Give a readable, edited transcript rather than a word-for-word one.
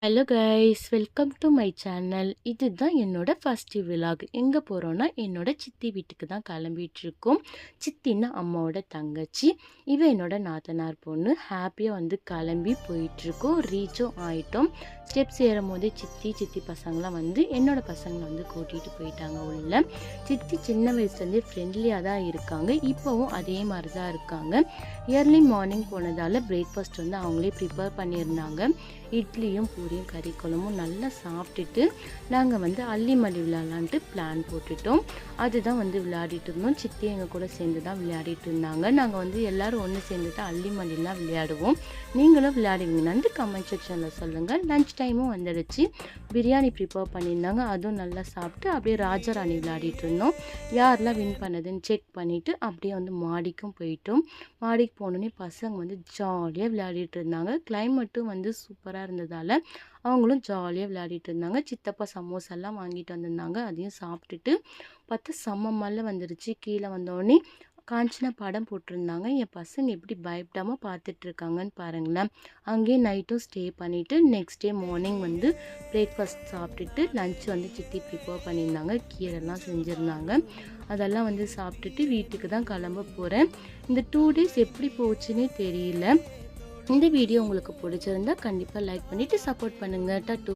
Hello guys, welcome to my channel. இதுதான் என்னோட first vlog. எங்கே போகிறோன்னா என்னோட சித்தி வீட்டுக்கு தான் கிளம்பிகிட்ருக்கோம். சித்தின்னா அம்மாவோட தங்கச்சி. என்னோட நாத்தனார் பொண்ணு. ஹாப்பியாக கிளம்பி போயிட்டுருக்கோம். ரீச்சும் ஆகிட்டோம். ஸ்டெப்ஸ் ஏறும் போதே சித்தி பசங்களாம் என்னோட பசங்களை கூட்டிகிட்டு போயிட்டாங்க உள்ள. சித்தி சின்ன வயசுலேருந்தே ஃப்ரெண்ட்லியாக தான் இருக்காங்க. இப்போவும் அதே மாதிரி தான் இருக்காங்க. இயர்லி மார்னிங் போனதால் பிரேக்ஃபாஸ்ட் அவங்களே ப்ரிப்பேர் பண்ணியிருந்தாங்க. இட்லியும் பூரியும் கறி குழம்பும் நல்லா சாப்பிட்டுட்டு நாங்கள் அள்ளிமல்லி விளையாடலான்ட்டு பிளான் போட்டுட்டோம். அதுதான் விளையாடிட்டு இருந்தோம். சித்தி எங்கள் கூட சேர்ந்து தான் விளையாடிட்டு இருந்தாங்க. நாங்கள் எல்லோரும் ஒன்று சேர்ந்து தான் அள்ளிமல்லிலாம் விளையாடுவோம். நீங்களும் விளையாடுவீங்கன்னு கமெண்ட் செக்ஷனில் சொல்லுங்கள். லன்ச் டைமும் வந்துடுச்சு. பிரியாணி ப்ரிப்பேர் பண்ணியிருந்தாங்க. அதுவும் நல்லா சாப்பிட்டு அப்படியே ராஜாராணி விளையாடிட்டு இருந்தோம். யாரெல்லாம் வின் பண்ணதுன்னு செக் பண்ணிவிட்டு அப்படியே மாடிக்கும் போயிட்டோம். மாடிக்கு போனோடனே பசங்க ஜாலியாக விளையாடிட்டு இருந்தாங்க. கிளைமேட்டும் சூப்பராக இருந்ததால் அவங்களும் ஜாலியாக விளையாடிட்டு இருந்தாங்க. சித்தப்பா சமோசாலாம் வாங்கிட்டு வந்திருந்தாங்க. அதையும் சாப்பிட்டுட்டு பார்த்தா செம்ம மழை வந்துருச்சு. கீழே வந்தோடனே காஞ்சனா படம் போட்டிருந்தாங்க. என் பசங்க எப்படி பயப்படாமல் பார்த்துட்ருக்காங்கன்னு பாருங்களேன். அங்கேயே நைட்டும் ஸ்டே பண்ணிவிட்டு நெக்ஸ்ட் டே மார்னிங் பிரேக்ஃபாஸ்ட் சாப்பிட்டுட்டு லன்ச் சித்தி ப்ரிப்பேர் பண்ணியிருந்தாங்க. கீரைலாம் செஞ்சுருந்தாங்க. அதெல்லாம் சாப்பிட்டுட்டு வீட்டுக்கு தான் கிளம்ப போகிறேன். இந்த 2 டேஸ் எப்படி போச்சுன்னே தெரியல. இந்த வீடியோ உங்களுக்கு பிடிச்சிருந்தா கண்டிப்பாக லைக் பண்ணிவிட்டு சப்போர்ட் பண்ணுங்கள். டட்டு.